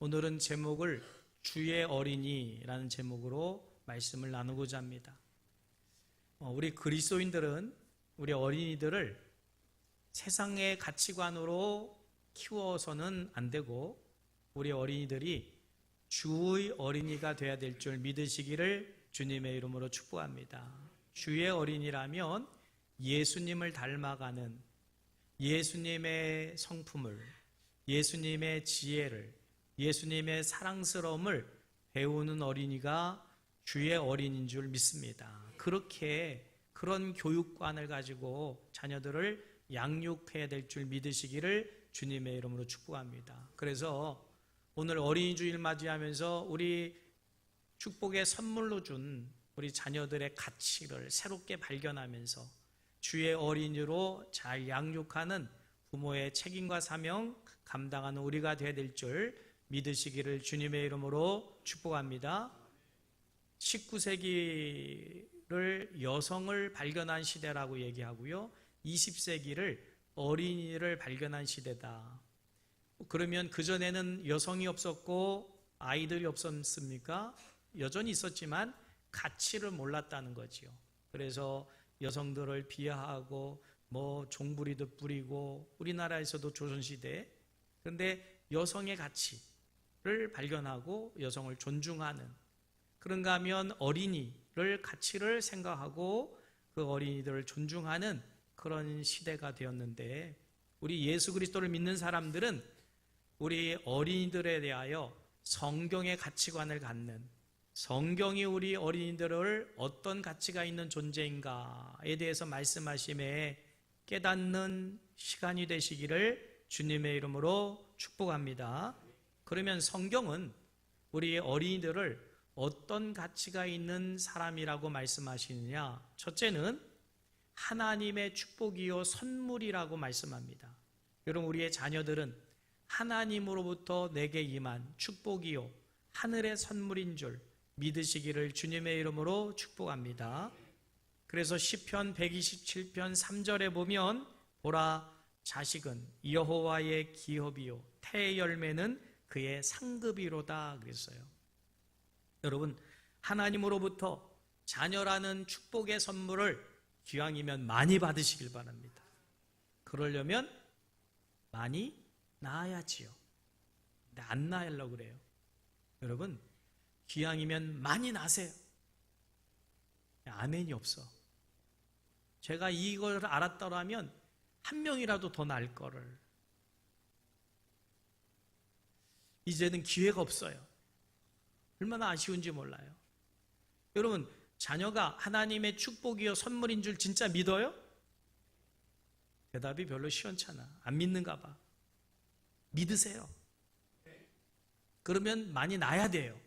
오늘은 제목을 주의 어린이라는 제목으로 말씀을 나누고자 합니다. 우리 그리스도인들은 우리 어린이들을 세상의 가치관으로 키워서는 안 되고 우리 어린이들이 주의 어린이가 되어야 될 줄 믿으시기를 주님의 이름으로 축복합니다. 주의 어린이라면 예수님을 닮아가는 예수님의 성품을, 예수님의 지혜를, 예수님의 사랑스러움을 배우는 어린이가 주의 어린이인 줄 믿습니다. 그런 교육관을 가지고 자녀들을 양육해야 될 줄 믿으시기를 주님의 이름으로 축복합니다. 그래서 오늘 어린이 주일 맞이하면서 우리 축복의 선물로 준 우리 자녀들의 가치를 새롭게 발견하면서 주의 어린이로 잘 양육하는 부모의 책임과 사명 감당하는 우리가 되어야 될 줄 믿으시기를 주님의 이름으로 축복합니다. 19세기를 여성을 발견한 시대라고 얘기하고요, 20세기를 어린이를 발견한 시대다. 그러면 그전에는 여성이 없었고 아이들이 없었습니까? 여전히 있었지만 가치를 몰랐다는 거지요. 그래서 여성들을 비하하고 종부리도 뿌리고, 우리나라에서도 조선시대, 그런데 여성의 가치를 발견하고 여성을 존중하는, 그런가 하면 어린이를 가치를 생각하고 그 어린이들을 존중하는 그런 시대가 되었는데, 우리 예수 그리스도를 믿는 사람들은 우리 어린이들에 대하여 성경의 가치관을 갖는, 성경이 우리 어린이들을 어떤 가치가 있는 존재인가에 대해서 말씀하심에 깨닫는 시간이 되시기를 주님의 이름으로 축복합니다. 그러면 성경은 우리 어린이들을 어떤 가치가 있는 사람이라고 말씀하시느냐? 첫째는 하나님의 축복이요 선물이라고 말씀합니다. 여러분, 우리의 자녀들은 하나님으로부터 내게 임한 축복이요 하늘의 선물인 줄 믿으시기를 주님의 이름으로 축복합니다. 그래서 시편 127편 3절에 보면 보라, 자식은 여호와의 기업이요 태의 열매는 그의 상급이로다 그랬어요. 여러분, 하나님으로부터 자녀라는 축복의 선물을 기왕이면 많이 받으시길 바랍니다. 그러려면 많이 낳아야지요. 근데 안 낳으려고 그래요. 여러분, 기왕이면 많이 낳으세요. 아멘이 없어. 제가 이걸 알았더라면 한 명이라도 더 낳을 거를. 이제는 기회가 없어요. 얼마나 아쉬운지 몰라요. 여러분, 자녀가 하나님의 축복이요 선물인 줄 진짜 믿어요? 대답이 별로 시원찮아. 안 믿는가 봐. 믿으세요. 그러면 많이 낳아야 돼요.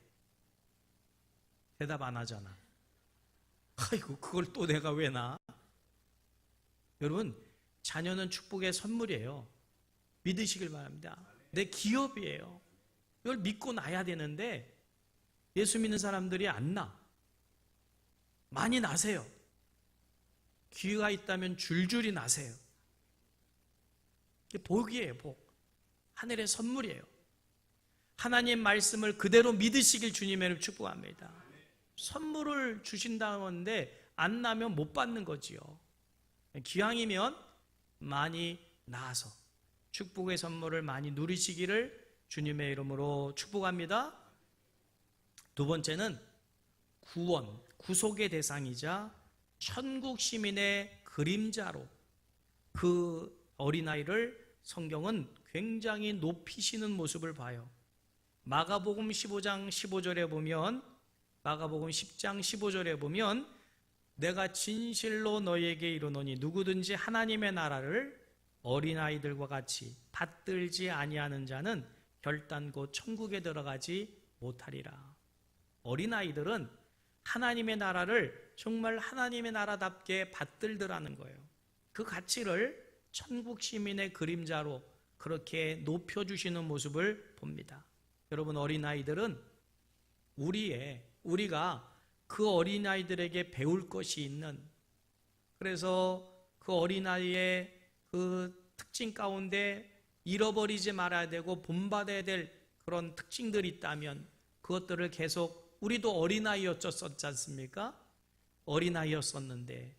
대답 안 하잖아. 아이고, 그걸 또 내가 왜 낳아? 여러분, 자녀는 축복의 선물이에요. 믿으시길 바랍니다. 내 기업이에요. 이걸 믿고 낳아야 되는데 예수 믿는 사람들이 안 낳아. 많이 낳으세요. 기회가 있다면 줄줄이 낳으세요. 이게 복이에요, 복. 하늘의 선물이에요. 하나님 말씀을 그대로 믿으시길 주님의 축복합니다. 선물을 주신다는데 안 나면 못 받는 거지요. 기왕이면 많이 낳아서 축복의 선물을 많이 누리시기를 주님의 이름으로 축복합니다. 두 번째는 구원, 구속의 대상이자 천국 시민의 그림자로 그 어린아이를 성경은 굉장히 높이시는 모습을 봐요. 마가복음 15장 15절에 보면, 마가복음 10장 15절에 보면 내가 진실로 너희에게 이르노니 누구든지 하나님의 나라를 어린아이들과 같이 받들지 아니하는 자는 결단코 천국에 들어가지 못하리라. 어린아이들은 하나님의 나라를 정말 하나님의 나라답게 받들더라는 거예요. 그 가치를 천국 시민의 그림자로 그렇게 높여주시는 모습을 봅니다. 여러분, 어린아이들은 우리가 그 어린아이들에게 배울 것이 있는, 그래서 그 어린아이의 그 특징 가운데 잃어버리지 말아야 되고 본받아야 될 그런 특징들이 있다면 그것들을 계속, 우리도 어린아이였었지 않습니까? 어린아이였었는데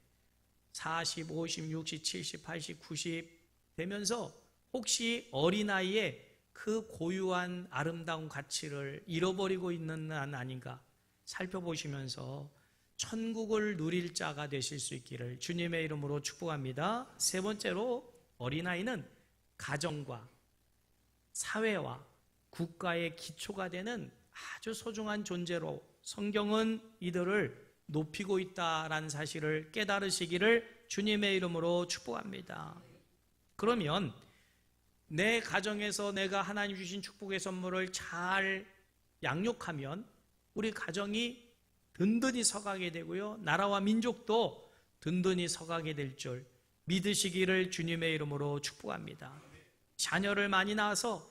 40, 50, 60, 70, 80, 90 되면서 혹시 어린아이의 그 고유한 아름다운 가치를 잃어버리고 있는 한 아닌가 살펴보시면서 천국을 누릴 자가 되실 수 있기를 주님의 이름으로 축복합니다. 세 번째로, 어린아이는 가정과 사회와 국가의 기초가 되는 아주 소중한 존재로 성경은 이들을 높이고 있다라는 사실을 깨달으시기를 주님의 이름으로 축복합니다. 그러면 내 가정에서 내가 하나님 주신 축복의 선물을 잘 양육하면 우리 가정이 든든히 서가게 되고요, 나라와 민족도 든든히 서가게 될 줄 믿으시기를 주님의 이름으로 축복합니다. 자녀를 많이 낳아서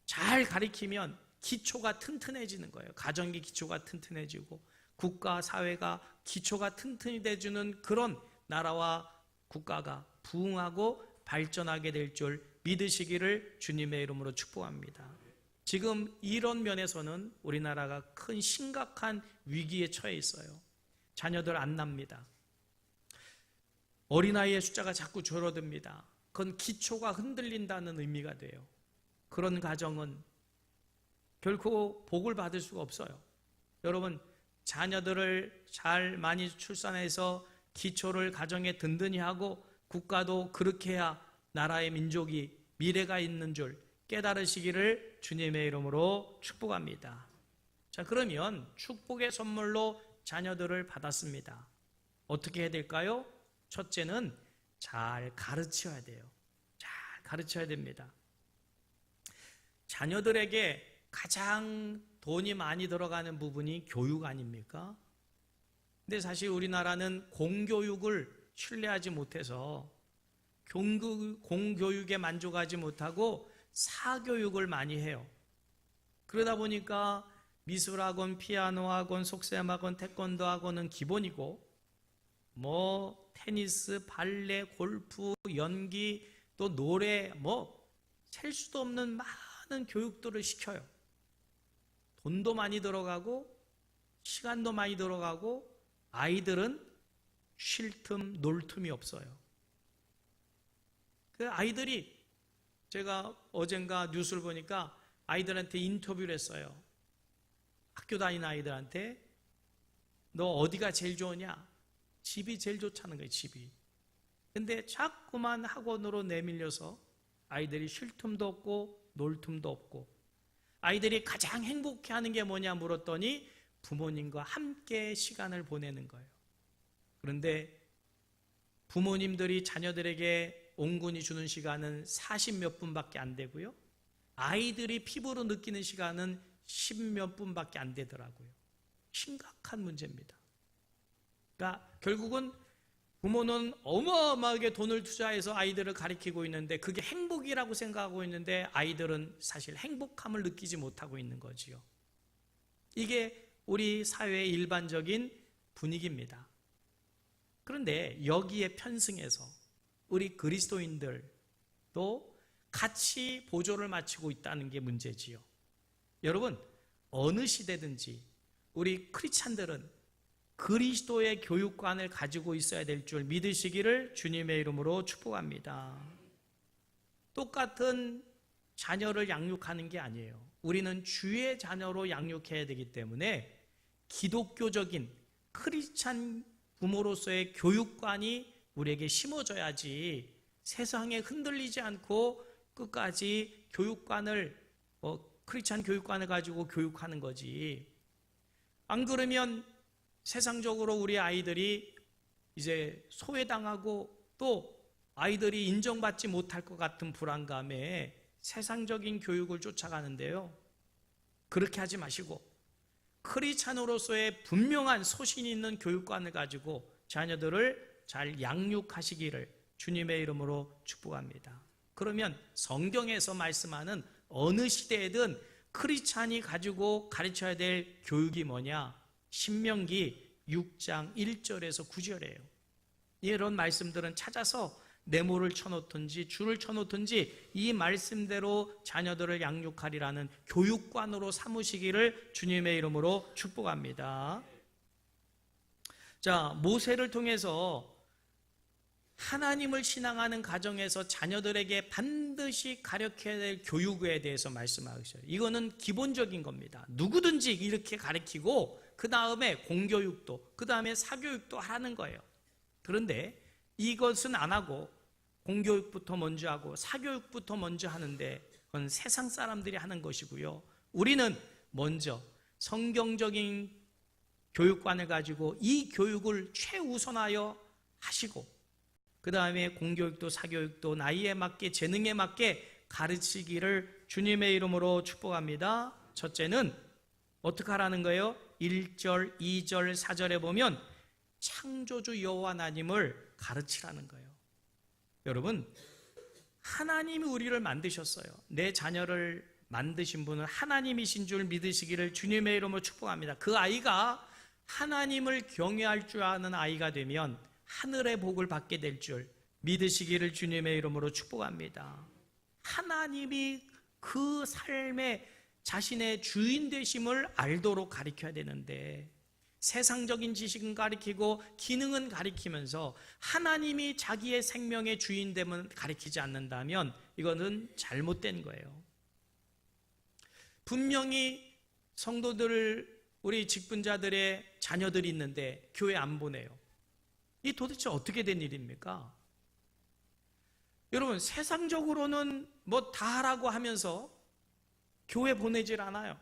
잘 가리키면 기초가 튼튼해지는 거예요. 가정의 기초가 튼튼해지고 국가, 사회가 기초가 튼튼히 돼주는 그런 나라와 국가가 부흥하고 발전하게 될 줄 믿으시기를 주님의 이름으로 축복합니다. 지금 이런 면에서는 우리나라가 큰 심각한 위기에 처해 있어요. 자녀들 안 납니다. 어린아이의 숫자가 자꾸 줄어듭니다. 그건 기초가 흔들린다는 의미가 돼요. 그런 가정은 결코 복을 받을 수가 없어요. 여러분, 자녀들을 잘 많이 출산해서 기초를 가정에 든든히 하고 국가도 그렇게 해야 나라의 민족이 미래가 있는 줄 깨달으시기를 주님의 이름으로 축복합니다. 자, 그러면 축복의 선물로 자녀들을 받았습니다. 어떻게 해야 될까요? 첫째는 잘 가르쳐야 돼요. 잘 가르쳐야 됩니다. 자녀들에게 가장 돈이 많이 들어가는 부분이 교육 아닙니까? 근데 사실 우리나라는 공교육을 신뢰하지 못해서 공교육에 만족하지 못하고 사교육을 많이 해요. 그러다 보니까 미술학원, 피아노학원, 속셈학원, 태권도학원은 기본이고 테니스, 발레, 골프, 연기, 또 노래, 셀 수도 없는 많은 교육들을 시켜요. 돈도 많이 들어가고 시간도 많이 들어가고 아이들은 쉴 틈, 놀 틈이 없어요. 그 아이들이, 제가 어젠가 뉴스를 보니까 아이들한테 인터뷰를 했어요. 학교 다니는 아이들한테 너 어디가 제일 좋으냐? 집이 제일 좋다는 거예요, 집이. 근데 자꾸만 학원으로 내밀려서 아이들이 쉴 틈도 없고 놀 틈도 없고, 아이들이 가장 행복해하는 게 뭐냐 물었더니 부모님과 함께 시간을 보내는 거예요. 그런데 부모님들이 자녀들에게 온군이 주는 시간은 40몇 분밖에 안 되고요, 아이들이 피부로 느끼는 시간은 10몇 분밖에 안 되더라고요. 심각한 문제입니다. 그러니까 결국은 부모는 어마어마하게 돈을 투자해서 아이들을 가르치고 있는데 그게 행복이라고 생각하고 있는데 아이들은 사실 행복함을 느끼지 못하고 있는 거지요. 이게 우리 사회의 일반적인 분위기입니다. 그런데 여기에 편승해서 우리 그리스도인들도 같이 보조를 맞추고 있다는 게 문제지요. 여러분, 어느 시대든지 우리 크리스찬들은 그리스도의 교육관을 가지고 있어야 될 줄 믿으시기를 주님의 이름으로 축복합니다. 똑같은 자녀를 양육하는 게 아니에요. 우리는 주의 자녀로 양육해야 되기 때문에 기독교적인 크리스찬 부모로서의 교육관이 우리에게 심어져야지 세상에 흔들리지 않고 끝까지 교육관을, 크리스찬 교육관을 가지고 교육하는 거지. 안 그러면 세상적으로 우리 아이들이 이제 소외당하고 또 아이들이 인정받지 못할 것 같은 불안감에 세상적인 교육을 쫓아가는데요. 그렇게 하지 마시고 크리스찬으로서의 분명한 소신이 있는 교육관을 가지고 자녀들을 잘 양육하시기를 주님의 이름으로 축복합니다. 그러면 성경에서 말씀하는 어느 시대에든 크리스찬이 가지고 가르쳐야 될 교육이 뭐냐? 신명기 6장 1절에서 9절이에요. 이런 말씀들은 찾아서 네모를 쳐놓든지 줄을 쳐놓든지 이 말씀대로 자녀들을 양육하리라는 교육관으로 삼으시기를 주님의 이름으로 축복합니다. 자, 모세를 통해서 하나님을 신앙하는 가정에서 자녀들에게 반드시 가르쳐야 될 교육에 대해서 말씀하셨어요. 이거는 기본적인 겁니다. 누구든지 이렇게 가르치고 그 다음에 공교육도, 그 다음에 사교육도 하라는 거예요. 그런데 이것은 안 하고 공교육부터 먼저 하고 사교육부터 먼저 하는데 그건 세상 사람들이 하는 것이고요. 우리는 먼저 성경적인 교육관을 가지고 이 교육을 최우선하여 하시고 그 다음에 공교육도 사교육도 나이에 맞게 재능에 맞게 가르치기를 주님의 이름으로 축복합니다. 첫째는 어떻게 하라는 거예요? 1절, 2절, 4절에 보면 창조주 여호와 하나님을 가르치라는 거예요. 여러분, 하나님이 우리를 만드셨어요. 내 자녀를 만드신 분은 하나님이신 줄 믿으시기를 주님의 이름으로 축복합니다. 그 아이가 하나님을 경외할 줄 아는 아이가 되면 하늘의 복을 받게 될 줄 믿으시기를 주님의 이름으로 축복합니다. 하나님이 그 삶의 자신의 주인 되심을 알도록 가르쳐야 되는데 세상적인 지식은 가르치고 기능은 가르치면서 하나님이 자기의 생명의 주인됨을 가르치지 않는다면 이거는 잘못된 거예요. 분명히 성도들, 우리 직분자들의 자녀들이 있는데 교회 안 보내요. 이 도대체 어떻게 된 일입니까? 여러분, 세상적으로는 뭐 다 하라고 하면서 교회 보내질 않아요.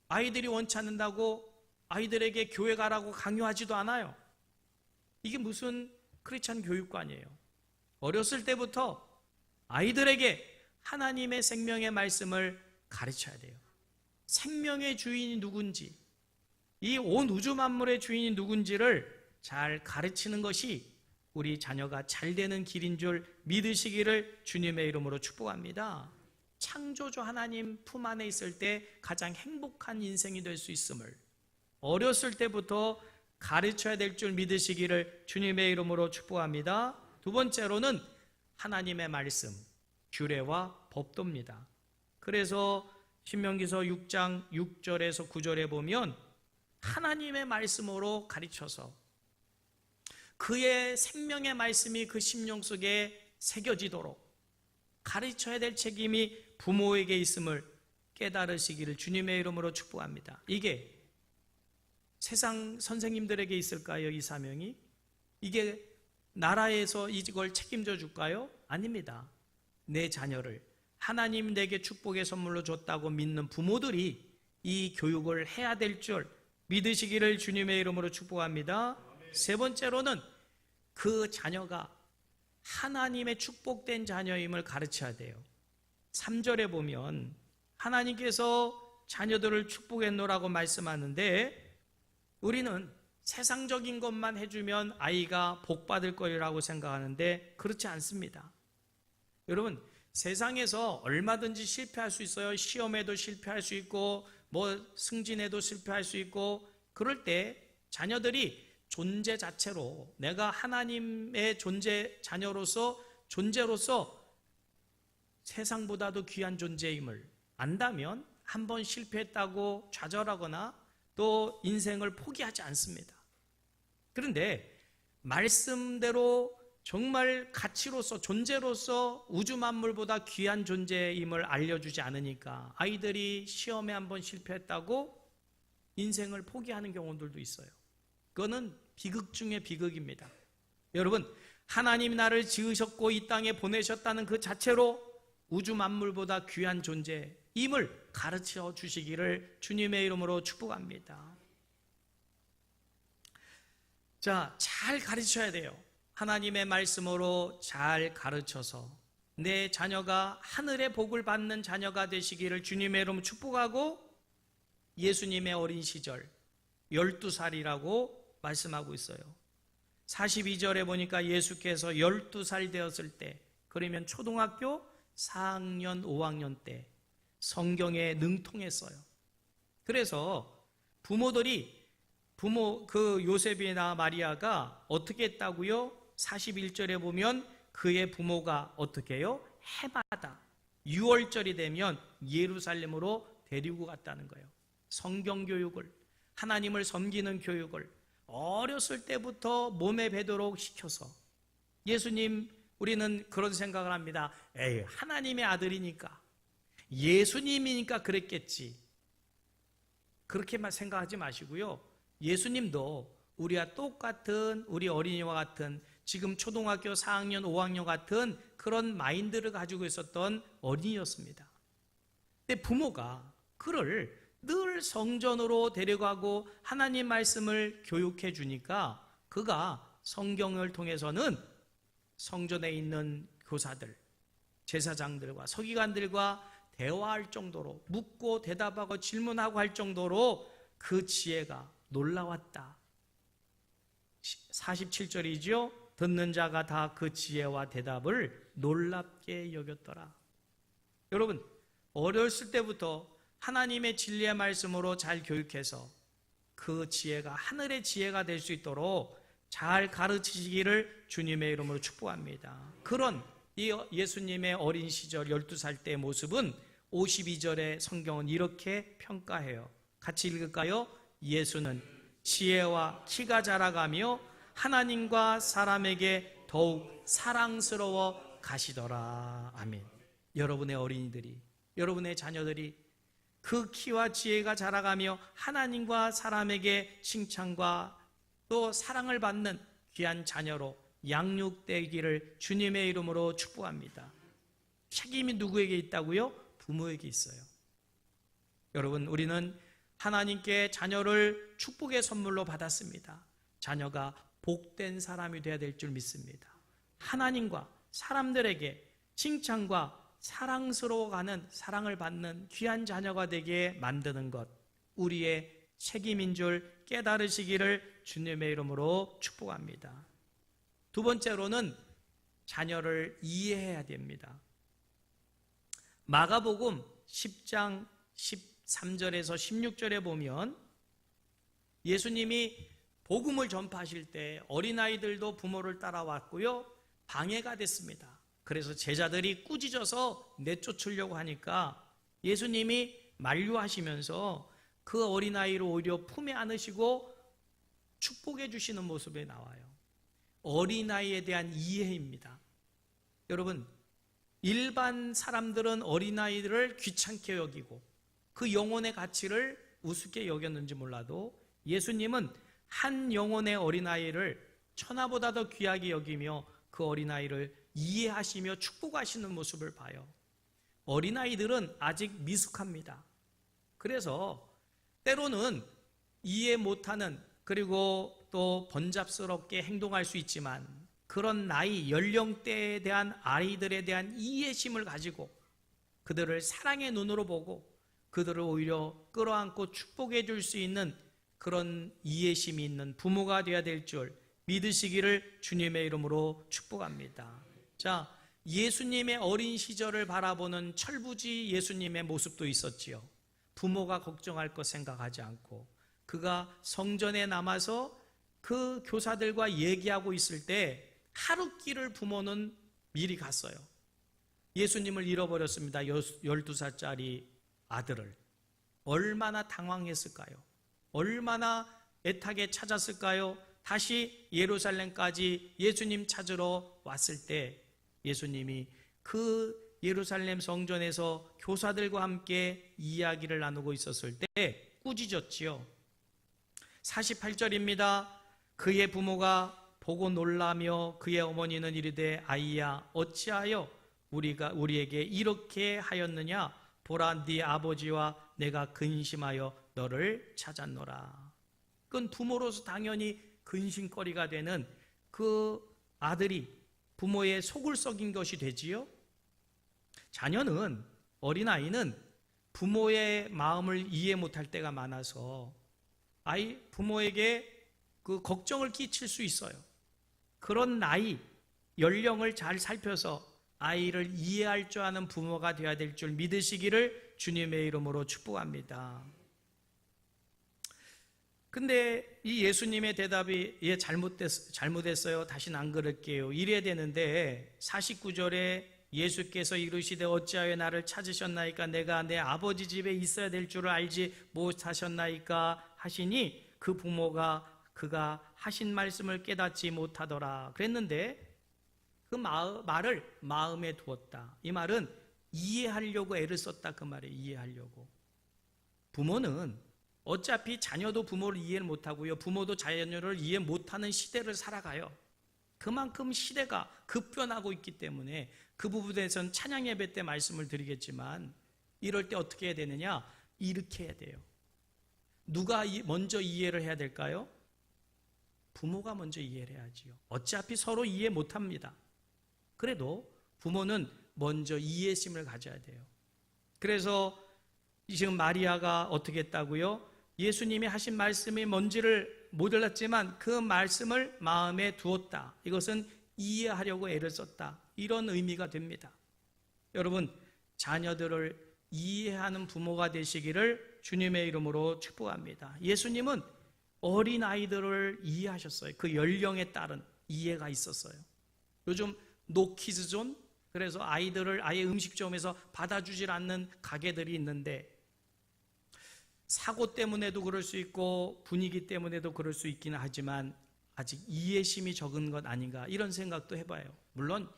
아이들이 원치 않는다고 아이들에게 교회 가라고 강요하지도 않아요. 이게 무슨 크리스찬 교육관이에요. 어렸을 때부터 아이들에게 하나님의 생명의 말씀을 가르쳐야 돼요. 생명의 주인이 누군지, 이 온 우주 만물의 주인이 누군지를 잘 가르치는 것이 우리 자녀가 잘 되는 길인 줄 믿으시기를 주님의 이름으로 축복합니다. 창조주 하나님 품 안에 있을 때 가장 행복한 인생이 될 수 있음을 어렸을 때부터 가르쳐야 될 줄 믿으시기를 주님의 이름으로 축복합니다. 두 번째로는 하나님의 말씀, 규례와 법도입니다. 그래서 신명기서 6장 6절에서 9절에 보면 하나님의 말씀으로 가르쳐서 그의 생명의 말씀이 그 심령 속에 새겨지도록 가르쳐야 될 책임이 부모에게 있음을 깨달으시기를 주님의 이름으로 축복합니다. 이게 세상 선생님들에게 있을까요? 이 사명이? 이게 나라에서 이걸 책임져 줄까요? 아닙니다. 내 자녀를 하나님 내게 축복의 선물로 줬다고 믿는 부모들이 이 교육을 해야 될 줄 믿으시기를 주님의 이름으로 축복합니다. 세 번째로는 그 자녀가 하나님의 축복된 자녀임을 가르쳐야 돼요. 3절에 보면 하나님께서 자녀들을 축복했노라고 말씀하는데 우리는 세상적인 것만 해주면 아이가 복 받을 거라고 생각하는데 그렇지 않습니다. 여러분, 세상에서 얼마든지 실패할 수 있어요. 시험에도 실패할 수 있고 뭐 승진에도 실패할 수 있고 그럴 때 자녀들이 존재 자체로 내가 하나님의 존재로서 세상보다도 귀한 존재임을 안다면 한번 실패했다고 좌절하거나 또 인생을 포기하지 않습니다. 그런데 말씀대로 정말 가치로서 존재로서 우주 만물보다 귀한 존재임을 알려주지 않으니까 아이들이 시험에 한번 실패했다고 인생을 포기하는 경우들도 있어요. 그거는 비극 중의 비극입니다. 여러분, 하나님이 나를 지으셨고 이 땅에 보내셨다는 그 자체로 우주 만물보다 귀한 존재임을 가르쳐 주시기를 주님의 이름으로 축복합니다. 자, 잘 가르쳐야 돼요. 하나님의 말씀으로 잘 가르쳐서 내 자녀가 하늘의 복을 받는 자녀가 되시기를 주님의 이름으로 축복하고 예수님의 어린 시절 12살이라고 말씀하고 있어요. 42절에 보니까 예수께서 12살 되었을 때, 그러면 초등학교 4학년, 5학년 때 성경에 능통했어요. 그래서 그 요셉이나 마리아가 어떻게 했다고요? 41절에 보면 그의 부모가 어떻게 해요? 해마다 6월절이 되면 예루살렘으로 데리고 갔다는 거예요. 성경 교육을, 하나님을 섬기는 교육을 어렸을 때부터 몸에 배도록 시켜서, 예수님, 우리는 그런 생각을 합니다. 에이, 하나님의 아들이니까, 예수님이니까 그랬겠지. 그렇게만 생각하지 마시고요. 예수님도 우리와 똑같은, 우리 어린이와 같은, 지금 초등학교 4학년, 5학년 같은 그런 마인드를 가지고 있었던 어린이였습니다. 근데 부모가 그를 늘 성전으로 데려가고 하나님 말씀을 교육해 주니까 그가 성경을 통해서는 성전에 있는 교사들, 제사장들과 서기관들과 대화할 정도로, 묻고 대답하고 질문하고 할 정도로 그 지혜가 놀라웠다. 47절이죠. 듣는 자가 다 그 지혜와 대답을 놀랍게 여겼더라. 여러분, 어렸을 때부터 하나님의 진리의 말씀으로 잘 교육해서 그 지혜가 하늘의 지혜가 될 수 있도록 잘 가르치시기를 주님의 이름으로 축복합니다. 그런 이 예수님의 어린 시절 12살 때의 모습은 52절의 성경은 이렇게 평가해요. 같이 읽을까요? 예수는 지혜와 키가 자라가며 하나님과 사람에게 더욱 사랑스러워 가시더라. 아멘. 여러분의 어린이들이, 여러분의 자녀들이 그 키와 지혜가 자라가며 하나님과 사람에게 칭찬과 또 사랑을 받는 귀한 자녀로 양육되기를 주님의 이름으로 축복합니다. 책임이 누구에게 있다고요? 부모에게 있어요. 여러분, 우리는 하나님께 자녀를 축복의 선물로 받았습니다. 자녀가 복된 사람이 되어야 될 줄 믿습니다. 하나님과 사람들에게 칭찬과 사랑스러워가는, 사랑을 받는 귀한 자녀가 되게 만드는 것, 우리의 책임인 줄 깨달으시기를 주님의 이름으로 축복합니다. 두 번째로는 자녀를 이해해야 됩니다. 마가복음 10장 13절에서 16절에 보면 예수님이 복음을 전파하실 때 어린아이들도 부모를 따라왔고요, 방해가 됐습니다. 그래서 제자들이 꾸짖어서 내쫓으려고 하니까 예수님이 만류하시면서 그 어린아이를 오히려 품에 안으시고 축복해 주시는 모습이 나와요. 어린아이에 대한 이해입니다. 여러분, 일반 사람들은 어린아이들을 귀찮게 여기고 그 영혼의 가치를 우습게 여겼는지 몰라도 예수님은 한 영혼의 어린아이를 천하보다 더 귀하게 여기며 그 어린아이를 이해하시며 축복하시는 모습을 봐요. 어린아이들은 아직 미숙합니다. 그래서 때로는 이해 못하는, 그리고 또 번잡스럽게 행동할 수 있지만 그런 나이, 연령대에 대한 아이들에 대한 이해심을 가지고 그들을 사랑의 눈으로 보고 그들을 오히려 끌어안고 축복해 줄 수 있는 그런 이해심이 있는 부모가 되어야 될 줄 믿으시기를 주님의 이름으로 축복합니다. 자, 예수님의 어린 시절을 바라보는 철부지 예수님의 모습도 있었지요. 부모가 걱정할 것 생각하지 않고 그가 성전에 남아서 그 교사들과 얘기하고 있을 때 하루 길을 부모는 미리 갔어요. 예수님을 잃어버렸습니다. 12살짜리 아들을. 얼마나 당황했을까요? 얼마나 애타게 찾았을까요? 다시 예루살렘까지 예수님 찾으러 왔을 때 예수님이 그 예루살렘 성전에서 교사들과 함께 이야기를 나누고 있었을 때 꾸짖었지요. 48절입니다. 그의 부모가 보고 놀라며 그의 어머니는 이르되 아이야 어찌하여 우리에게 이렇게 하였느냐? 보라, 네 아버지와 내가 근심하여 너를 찾았노라. 그건 부모로서 당연히 근심거리가 되는 그 아들이 부모의 속을 썩인 것이 되지요. 자녀는, 어린아이는 부모의 마음을 이해 못할 때가 많아서 부모에게 그 걱정을 끼칠 수 있어요. 그런 나이, 연령을 잘 살펴서 아이를 이해할 줄 아는 부모가 되어야 될 줄 믿으시기를 주님의 이름으로 축복합니다. 근데 이 예수님의 대답이 잘못했어요. 다시는 안 그럴게요. 이래야 되는데 49절에 예수께서 이르시되 어찌하여 나를 찾으셨나이까? 내가 내 아버지 집에 있어야 될 줄을 알지 못하셨나이까? 하시니 그 부모가 그가 하신 말씀을 깨닫지 못하더라 그랬는데 그 말을 마음에 두었다. 이 말은 이해하려고 애를 썼다 그 말이에요. 이해하려고. 부모는 어차피 자녀도 부모를 이해를 못하고요. 부모도 자녀를 이해 못하는 시대를 살아가요. 그만큼 시대가 급변하고 있기 때문에 그 부분에 대해서는 찬양 예배 때 말씀을 드리겠지만 이럴 때 어떻게 해야 되느냐? 이렇게 해야 돼요. 누가 먼저 이해를 해야 될까요? 부모가 먼저 이해를 해야지요. 어차피 서로 이해 못합니다. 그래도 부모는 먼저 이해심을 가져야 돼요. 그래서 지금 마리아가 어떻게 했다고요? 예수님이 하신 말씀이 뭔지를 못 알았지만 그 말씀을 마음에 두었다. 이것은 이해하려고 애를 썼다. 이런 의미가 됩니다. 여러분, 자녀들을 이해하는 부모가 되시기를 주님의 이름으로 축복합니다. 예수님은 어린아이들을 이해하셨어요. 그 연령에 따른 이해가 있었어요. 요즘 노키즈존, 그래서 아이들을 아예 음식점에서 받아주질 않는 가게들이 있는데 사고 때문에도 그럴 수 있고 분위기 때문에도 그럴 수 있기는 하지만 아직 이해심이 적은 것 아닌가 이런 생각도 해봐요. 물론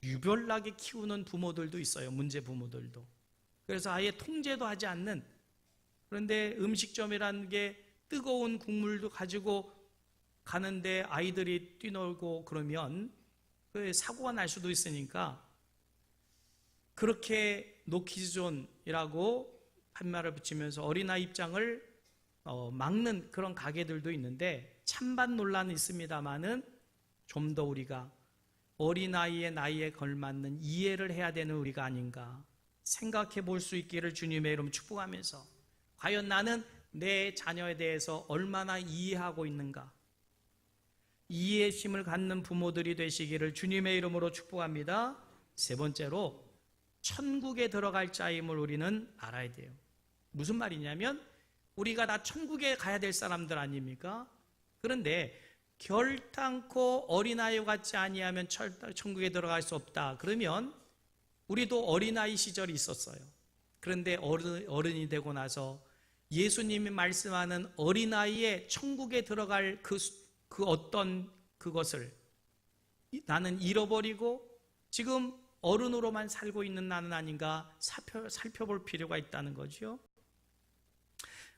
유별나게 키우는 부모들도 있어요. 문제 부모들도. 그래서 아예 통제도 하지 않는, 그런데 음식점이라는 게 뜨거운 국물도 가지고 가는데 아이들이 뛰놀고 그러면 사고가 날 수도 있으니까 그렇게 노키즈존이라고 판매를 붙이면서 어린아이 입장을 막는 그런 가게들도 있는데 찬반 논란은 있습니다만은 좀 더 우리가 어린아이의 나이에 걸맞는 이해를 해야 되는 우리가 아닌가 생각해 볼 수 있기를 주님의 이름 축복하면서 과연 나는 내 자녀에 대해서 얼마나 이해하고 있는가, 이해심을 갖는 부모들이 되시기를 주님의 이름으로 축복합니다. 세 번째로 천국에 들어갈 자임을 우리는 알아야 돼요. 무슨 말이냐면 우리가 다 천국에 가야 될 사람들 아닙니까? 그런데 결단코 어린아이 같지 아니하면 천국에 들어갈 수 없다. 그러면 우리도 어린아이 시절이 있었어요. 그런데 어른이 되고 나서 예수님이 말씀하는 어린아이의 천국에 들어갈 그 어떤 그것을 나는 잃어버리고 지금 어른으로만 살고 있는 나는 아닌가 살펴볼 필요가 있다는 거죠.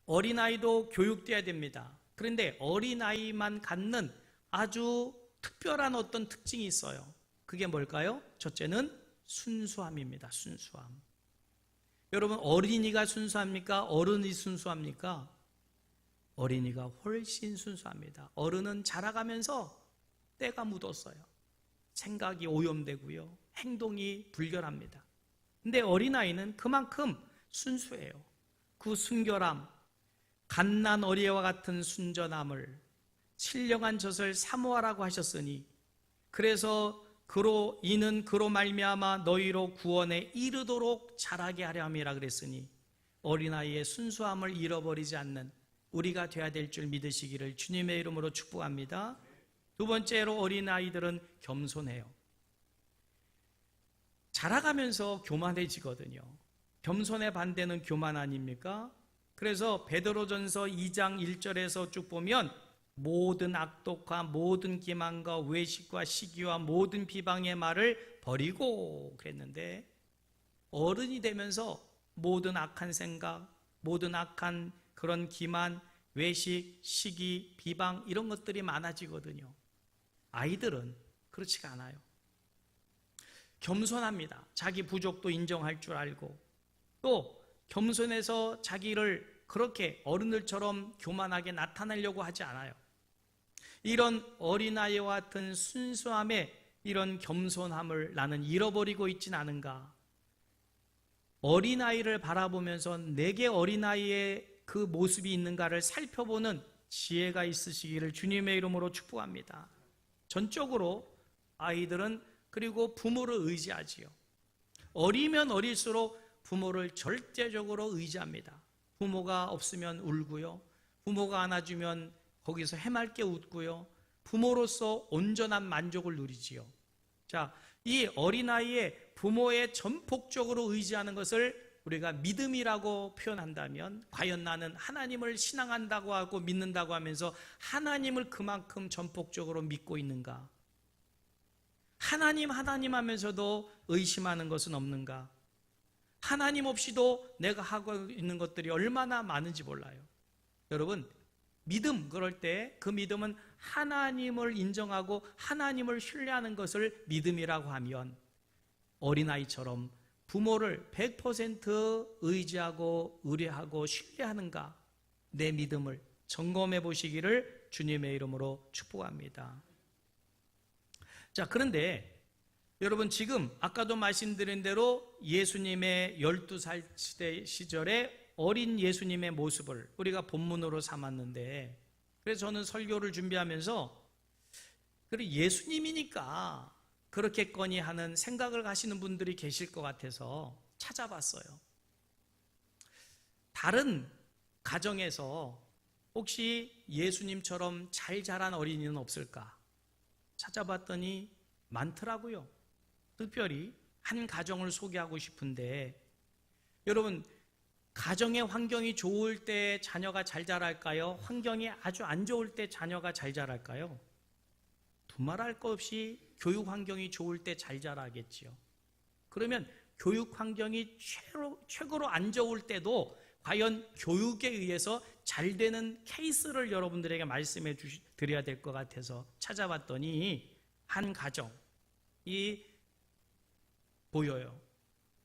어린아이도 교육돼야 됩니다. 그런데 어린아이만 갖는 아주 특별한 어떤 특징이 있어요. 그게 뭘까요? 첫째는 순수함입니다. 순수함. 여러분, 어린이가 순수합니까? 어른이 순수합니까? 어린이가 훨씬 순수합니다. 어른은 자라가면서 때가 묻었어요. 생각이 오염되고요. 행동이 불결합니다. 근데 어린아이는 그만큼 순수해요. 그 순결함, 갓난 어리와 같은 순전함을 신령한 젖을 사모하라고 하셨으니 그래서 이는 그로 말미암아 너희로 구원에 이르도록 자라게 하려 함이라 그랬으니 어린아이의 순수함을 잃어버리지 않는 우리가 돼야 될 줄 믿으시기를 주님의 이름으로 축복합니다. 두 번째로 어린아이들은 겸손해요. 자라가면서 교만해지거든요. 겸손의 반대는 교만 아닙니까? 그래서 베드로전서 2장 1절에서 쭉 보면 모든 악독과 모든 기만과 외식과 시기와 모든 비방의 말을 버리고 그랬는데 어른이 되면서 모든 악한 생각, 모든 악한 그런 기만, 외식, 시기, 비방 이런 것들이 많아지거든요. 아이들은 그렇지가 않아요. 겸손합니다. 자기 부족도 인정할 줄 알고 또 겸손해서 자기를 그렇게 어른들처럼 교만하게 나타내려고 하지 않아요. 이런 어린아이와 같은 순수함에 이런 겸손함을 나는 잃어버리고 있진 않은가. 어린아이를 바라보면서 내게 어린아이의 그 모습이 있는가를 살펴보는 지혜가 있으시기를 주님의 이름으로 축복합니다. 전적으로 아이들은 그리고 부모를 의지하지요. 어리면 어릴수록 부모를 절대적으로 의지합니다. 부모가 없으면 울고요. 부모가 안아주면 거기서 해맑게 웃고요. 부모로서 온전한 만족을 누리지요. 자, 이 어린아이의 부모에 전폭적으로 의지하는 것을 우리가 믿음이라고 표현한다면, 과연 나는 하나님을 신앙한다고 하고 믿는다고 하면서 하나님을 그만큼 전폭적으로 믿고 있는가? 하나님 하면서도 의심하는 것은 없는가? 하나님 없이도 내가 하고 있는 것들이 얼마나 많은지 몰라요. 여러분, 믿음, 그럴 때 그 믿음은 하나님을 인정하고 하나님을 신뢰하는 것을 믿음이라고 하면, 어린아이처럼 부모를 100% 의지하고 의뢰하고 신뢰하는가, 내 믿음을 점검해 보시기를 주님의 이름으로 축복합니다. 자, 그런데 여러분, 지금 아까도 말씀드린 대로 예수님의 12살 시절에 어린 예수님의 모습을 우리가 본문으로 삼았는데, 그래서 저는 설교를 준비하면서 예수님이니까 그렇겠거니 하는 생각을 하시는 분들이 계실 것 같아서 찾아봤어요. 다른 가정에서 혹시 예수님처럼 잘 자란 어린이는 없을까? 찾아봤더니 많더라고요. 특별히 한 가정을 소개하고 싶은데, 여러분, 가정의 환경이 좋을 때 자녀가 잘 자랄까요? 환경이 아주 안 좋을 때 자녀가 잘 자랄까요? 두말할 것 없이 교육 환경이 좋을 때 잘 자라겠지요. 그러면 교육 환경이 최고로 안 좋을 때도 과연 교육에 의해서 잘 되는 케이스를 여러분들에게 말씀해 드려야 될 것 같아서 찾아봤더니 한 가정이 보여요.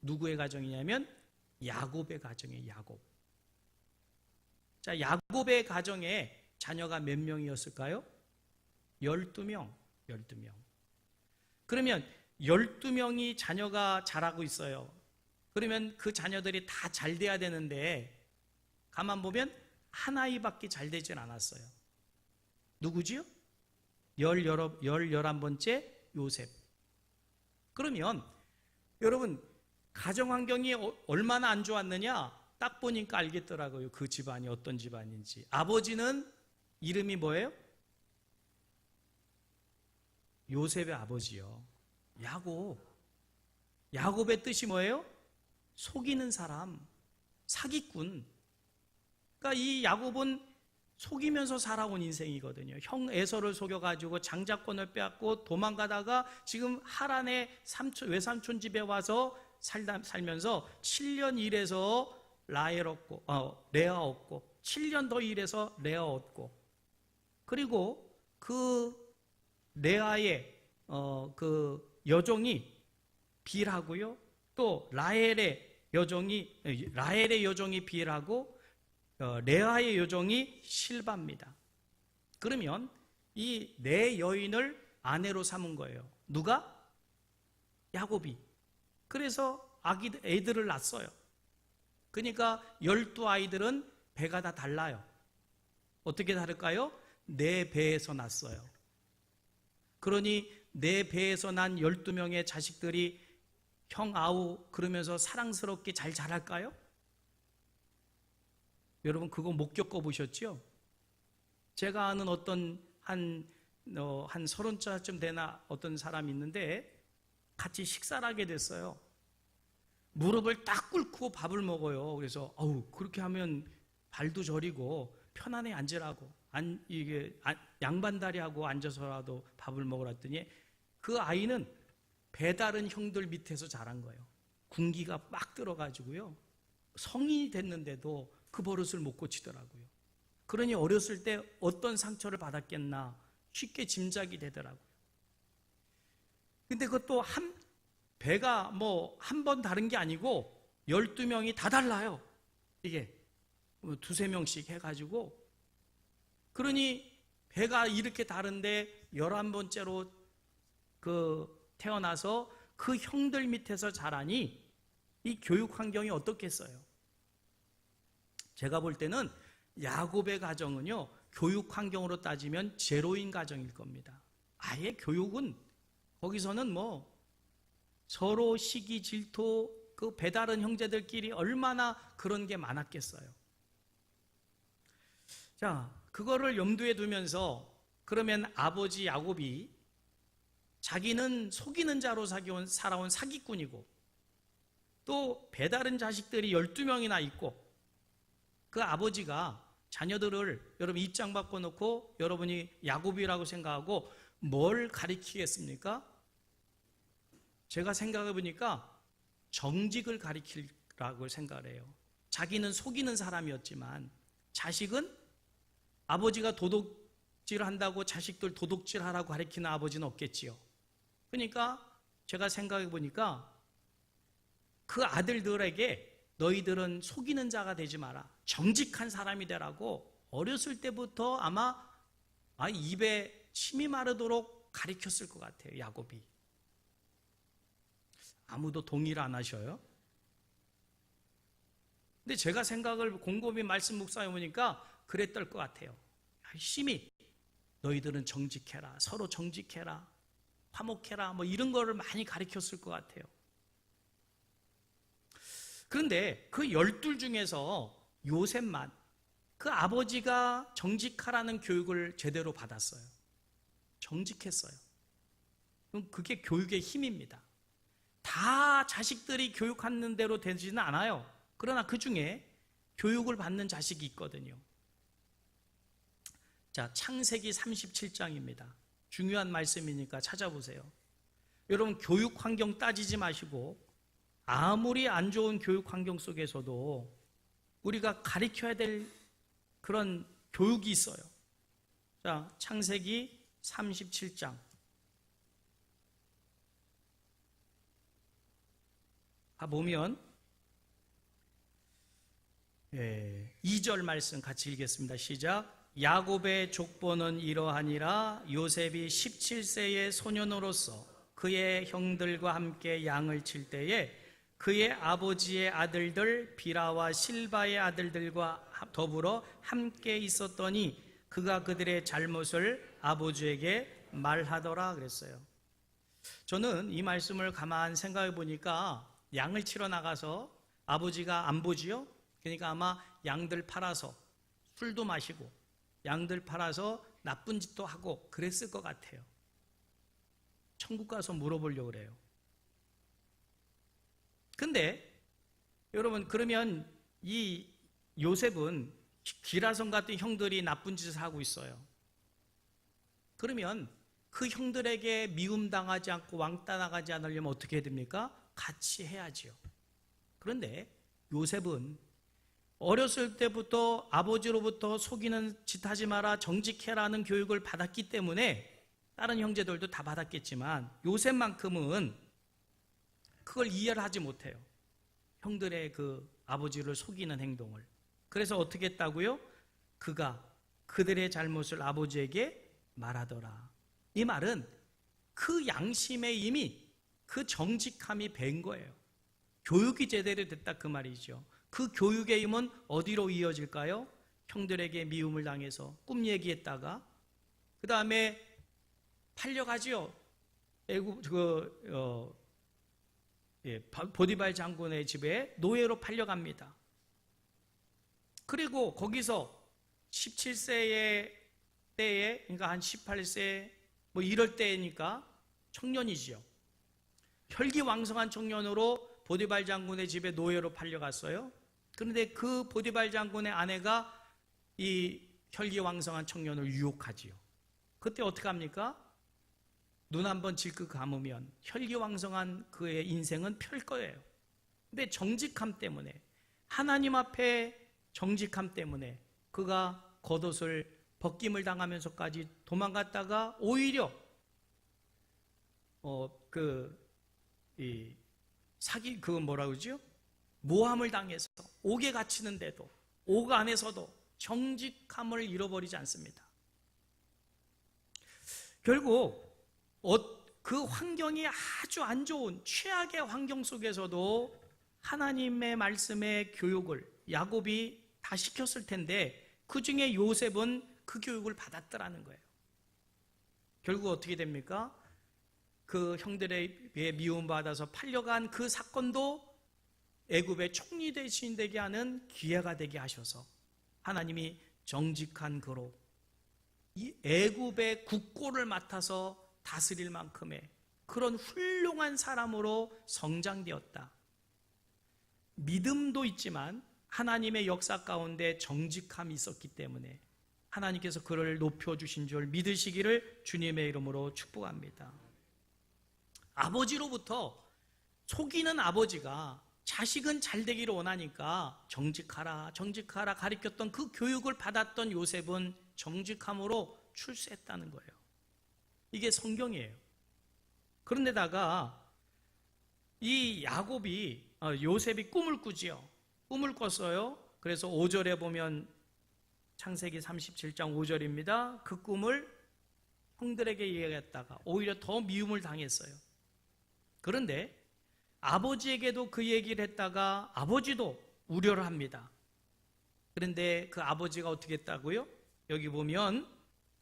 누구의 가정이냐면 야곱의 가정이에요. 야곱. 자, 야곱의 가정에 자녀가 몇 명이었을까요? 12명. 12명. 그러면 12명이 자녀가 자라고 있어요. 그러면 그 자녀들이 다 잘 돼야 되는데, 가만 보면 한 아이밖에 잘 되진 않았어요. 누구지요? 11번째 요셉. 그러면 여러분, 가정 환경이 얼마나 안 좋았느냐? 딱 보니까 알겠더라고요. 그 집안이 어떤 집안인지. 아버지는 이름이 뭐예요? 요셉의 아버지요. 야곱. 야곱의 뜻이 뭐예요? 속이는 사람, 사기꾼. 그러니까 이 야곱은 속이면서 살아온 인생이거든요. 형 에서를 속여가지고 장자권을 빼앗고 도망가다가 지금 하란의 외삼촌 집에 와서 살면서 7년 일해서 레아 얻고 7년 더 일해서 레아 얻고, 그리고 그 레아의 그 여종이 빌하고요, 또 라헬의 여종이 빌하고 레아의 여종이 실바입니다. 그러면 이 네 여인을 아내로 삼은 거예요. 누가? 야곱이. 그래서 애들을 낳았어요. 그러니까 12아이들은 배가 다 달라요. 어떻게 다를까요? 네 배에서 났어요. 그러니 네 배에서 난 12명의 자식들이 형 아우 그러면서 사랑스럽게 잘 자랄까요? 여러분, 그거 못 겪어보셨죠? 제가 아는 한 30살쯤 되나 어떤 사람이 있는데, 같이 식사를 하게 됐어요. 무릎을 딱 꿇고 밥을 먹어요. 그래서 그렇게 하면 발도 저리고 편안히 앉으라고, 양반다리하고 앉아서라도 밥을 먹으라 했더니, 그 아이는 배다른 형들 밑에서 자란 거예요. 군기가 막 들어가지고요, 성인이 됐는데도 그 버릇을 못 고치더라고요. 그러니 어렸을 때 어떤 상처를 받았겠나 쉽게 짐작이 되더라고요. 근데 그것도 배가 한 번 다른 게 아니고 12명이 다 달라요. 이게 두세 명씩 해가지고. 그러니 배가 이렇게 다른데 11번째로 태어나서 그 형들 밑에서 자라니 이 교육 환경이 어떻겠어요? 제가 볼 때는 야곱의 가정은요, 교육 환경으로 따지면 제로인 가정일 겁니다. 아예 교육은 거기서는 서로 시기 질투, 그 배다른 형제들끼리 얼마나 그런 게 많았겠어요. 자, 그거를 염두에 두면서 그러면 아버지 야곱이 자기는 속이는 자로 살아온 사기꾼이고 또 배다른 자식들이 12명이나 있고 그 아버지가 자녀들을 여러분 입장 바꿔놓고 여러분이 야곱이라고 생각하고 뭘 가리키겠습니까? 제가 생각해 보니까 정직을 가리키라고 생각을 해요. 자기는 속이는 사람이었지만 자식은 아버지가 도둑질 한다고 자식들 도둑질 하라고 가리키는 아버지는 없겠지요. 그러니까 제가 생각해 보니까 그 아들들에게 너희들은 속이는 자가 되지 마라. 정직한 사람이 되라고 어렸을 때부터 아마 입에 침이 마르도록 가르쳤을 것 같아요. 야곱이. 아무도 동의를 안 하셔요. 근데 제가 생각을 곰곰이 말씀 묵상해 보니까 그랬던 것 같아요. 열심히 너희들은 정직해라. 서로 정직해라. 화목해라. 뭐 이런 거를 많이 가르쳤을 것 같아요. 그런데 그 12 중에서 요셉만 그 아버지가 정직하라는 교육을 제대로 받았어요. 정직했어요. 그럼 그게 교육의 힘입니다. 다 자식들이 교육하는 대로 되지는 않아요. 그러나 그 중에 교육을 받는 자식이 있거든요. 자, 창세기 37장입니다. 중요한 말씀이니까 찾아보세요. 여러분, 교육 환경 따지지 마시고 아무리 안 좋은 교육 환경 속에서도 우리가 가르쳐야 될 그런 교육이 있어요. 자, 창세기 37장. 보면 2절 말씀 같이 읽겠습니다. 시작. 야곱의 족보는 이러하니라. 요셉이 17세의 소년으로서 그의 형들과 함께 양을 칠 때에 그의 아버지의 아들들 비라와 실바의 아들들과 더불어 함께 있었더니 그가 그들의 잘못을 아버지에게 말하더라 그랬어요. 저는 이 말씀을 가만 생각해 보니까 양을 치러 나가서 아버지가 안 보지요? 그러니까 아마 양들 팔아서 술도 마시고 양들 팔아서 나쁜 짓도 하고 그랬을 것 같아요. 천국 가서 물어보려고 그래요. 근데 여러분, 그러면 이 요셉은 기라성 같은 형들이 나쁜 짓을 하고 있어요. 그러면 그 형들에게 미움당하지 않고 왕따 나가지 않으려면 어떻게 해야 됩니까? 같이 해야지요. 그런데 요셉은 어렸을 때부터 아버지로부터 속이는 짓 하지 마라, 정직해라는 교육을 받았기 때문에 다른 형제들도 다 받았겠지만 요셉만큼은 그걸 이해를 하지 못해요. 형들의 그 아버지를 속이는 행동을. 그래서 어떻게 했다고요? 그가 그들의 잘못을 아버지에게 말하더라. 이 말은 그 양심에 이미 그 정직함이 밴 거예요. 교육이 제대로 됐다 그 말이죠. 그 교육의 힘은 어디로 이어질까요? 형들에게 미움을 당해서 꿈 얘기했다가 그 다음에 팔려가지요. 보디발 장군의 집에 노예로 팔려갑니다. 그리고 거기서 17세의 때에, 그러니까 한 18세 뭐 이럴 때니까 청년이지요. 혈기왕성한 청년으로 보디발 장군의 집에 노예로 팔려갔어요. 그런데 그 보디발 장군의 아내가 이 혈기왕성한 청년을 유혹하지요. 그때 어떻게 합니까? 눈 한번 질끈 감으면 혈기왕성한 그의 인생은 펼 거예요. 근데 정직함 때문에, 하나님 앞에 정직함 때문에 그가 겉옷을 벗김을 당하면서까지 도망갔다가 오히려 뭐라 그러죠? 모함을 당해서 옥에 갇히는데도 옥 안에서도 정직함을 잃어버리지 않습니다. 결국 그 환경이 아주 안 좋은 최악의 환경 속에서도 하나님의 말씀의 교육을 야곱이 다 시켰을 텐데 그 중에 요셉은 그 교육을 받았더라는 거예요. 결국 어떻게 됩니까? 그 형들에게 미움받아서 팔려간 그 사건도 애굽의 총리 대신 되게 하는 기회가 되게 하셔서 하나님이 정직한 그로 이 애굽의 국고를 맡아서 다스릴 만큼의 그런 훌륭한 사람으로 성장되었다. 믿음도 있지만 하나님의 역사 가운데 정직함이 있었기 때문에 하나님께서 그를 높여주신 줄 믿으시기를 주님의 이름으로 축복합니다. 아버지로부터 속이는 아버지가 자식은 잘 되기를 원하니까 정직하라 정직하라 가르쳤던 그 교육을 받았던 요셉은 정직함으로 출세했다는 거예요. 이게 성경이에요. 그런데다가 이 요셉이 꿈을 꾸지요. 꿈을 꿨어요. 그래서 5절에 보면 창세기 37장 5절입니다. 그 꿈을 형들에게 이야기했다가 오히려 더 미움을 당했어요. 그런데 아버지에게도 그 얘기를 했다가 아버지도 우려를 합니다. 그런데 그 아버지가 어떻게 했다고요? 여기 보면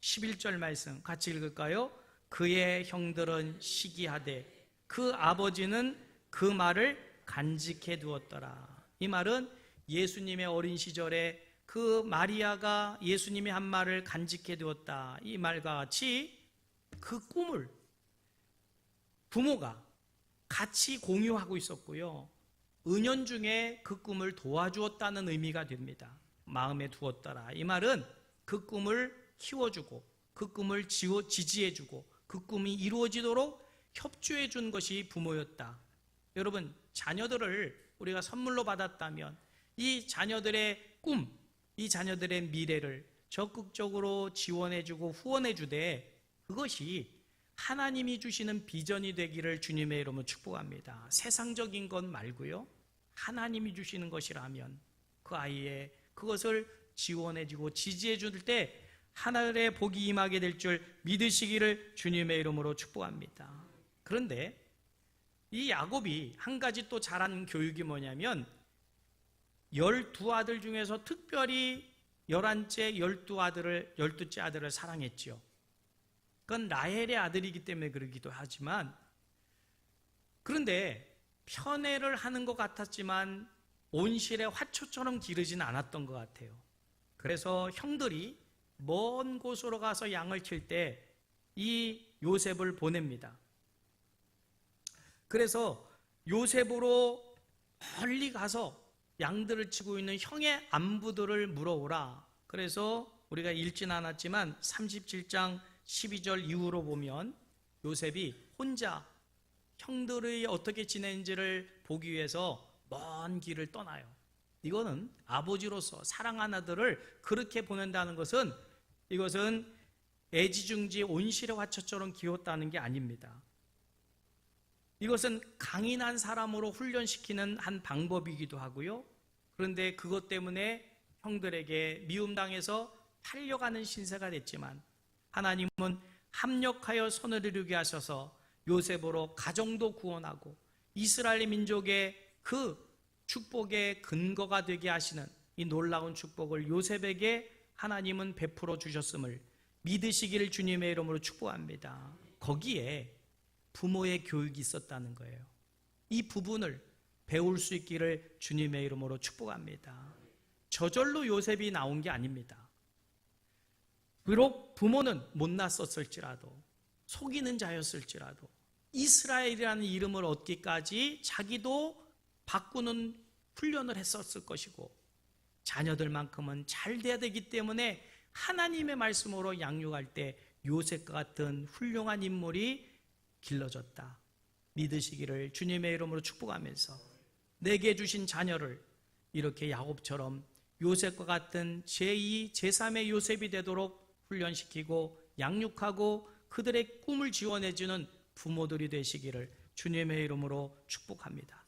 11절 말씀 같이 읽을까요? 그의 형들은 시기하되 그 아버지는 그 말을 간직해 두었더라. 이 말은 예수님의 어린 시절에 그 마리아가 예수님이 한 말을 간직해 두었다. 이 말과 같이 그 꿈을 부모가 같이 공유하고 있었고요. 은연중에 그 꿈을 도와주었다는 의미가 됩니다. 마음에 두었더라. 이 말은 그 꿈을 키워주고 그 꿈을 지지해주고 그 꿈이 이루어지도록 협조해 준 것이 부모였다. 여러분, 자녀들을 우리가 선물로 받았다면 이 자녀들의 꿈, 이 자녀들의 미래를 적극적으로 지원해주고 후원해주되 그것이 하나님이 주시는 비전이 되기를 주님의 이름으로 축복합니다. 세상적인 것 말고요. 하나님이 주시는 것이라면 그 아이의 그것을 지원해주고 지지해줄 때 하늘의 복이 임하게 될 줄 믿으시기를 주님의 이름으로 축복합니다. 그런데 이 야곱이 한 가지 또 잘한 교육이 뭐냐면 12아들 중에서 특별히 12째 아들을 사랑했죠. 그건 라헬의 아들이기 때문에 그러기도 하지만 그런데 편애를 하는 것 같았지만 온실의 화초처럼 기르진 않았던 것 같아요. 그래서 형들이 먼 곳으로 가서 양을 칠 때 이 요셉을 보냅니다. 그래서 요셉으로 멀리 가서 양들을 치고 있는 형의 안부들을 물어오라. 그래서 우리가 읽진 않았지만 37장 12절 이후로 보면 요셉이 혼자 형들이 어떻게 지내는지를 보기 위해서 먼 길을 떠나요. 이거는 아버지로서 사랑하는 아들을 그렇게 보낸다는 것은 이것은 애지중지 온실의 화초처럼 키웠다는 게 아닙니다. 이것은 강인한 사람으로 훈련시키는 한 방법이기도 하고요. 그런데 그것 때문에 형들에게 미움당해서 팔려가는 신세가 됐지만 하나님은 합력하여 선을 이루게 하셔서 요셉으로 가정도 구원하고 이스라엘 민족의 그 축복의 근거가 되게 하시는 이 놀라운 축복을 요셉에게 하나님은 베풀어 주셨음을 믿으시기를 주님의 이름으로 축복합니다. 거기에 부모의 교육이 있었다는 거예요. 이 부분을 배울 수 있기를 주님의 이름으로 축복합니다. 저절로 요셉이 나온 게 아닙니다. 비록 부모는 못났었을지라도 속이는 자였을지라도 이스라엘이라는 이름을 얻기까지 자기도 바꾸는 훈련을 했었을 것이고 자녀들만큼은 잘 돼야 되기 때문에 하나님의 말씀으로 양육할 때 요셉과 같은 훌륭한 인물이 길러졌다. 믿으시기를 주님의 이름으로 축복하면서 내게 주신 자녀를 이렇게 야곱처럼 요셉과 같은 제2, 제3의 요셉이 되도록 훈련시키고 양육하고 그들의 꿈을 지원해주는 부모들이 되시기를 주님의 이름으로 축복합니다.